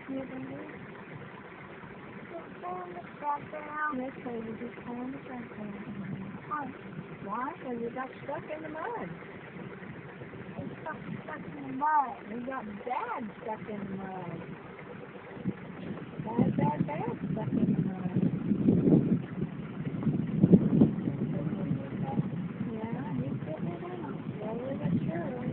You can do it. Just turn the stuff down. Yes, baby, just turn the stuff down. Why? Because you got stuck in the mud. It's stuck in the mud. You got bad stuck in the mud. Bad stuck in the mud. Yeah, he's getting it out. Slowly but surely.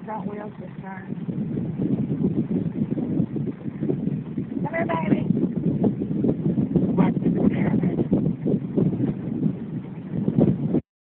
Front wheels just turned. Come here, baby.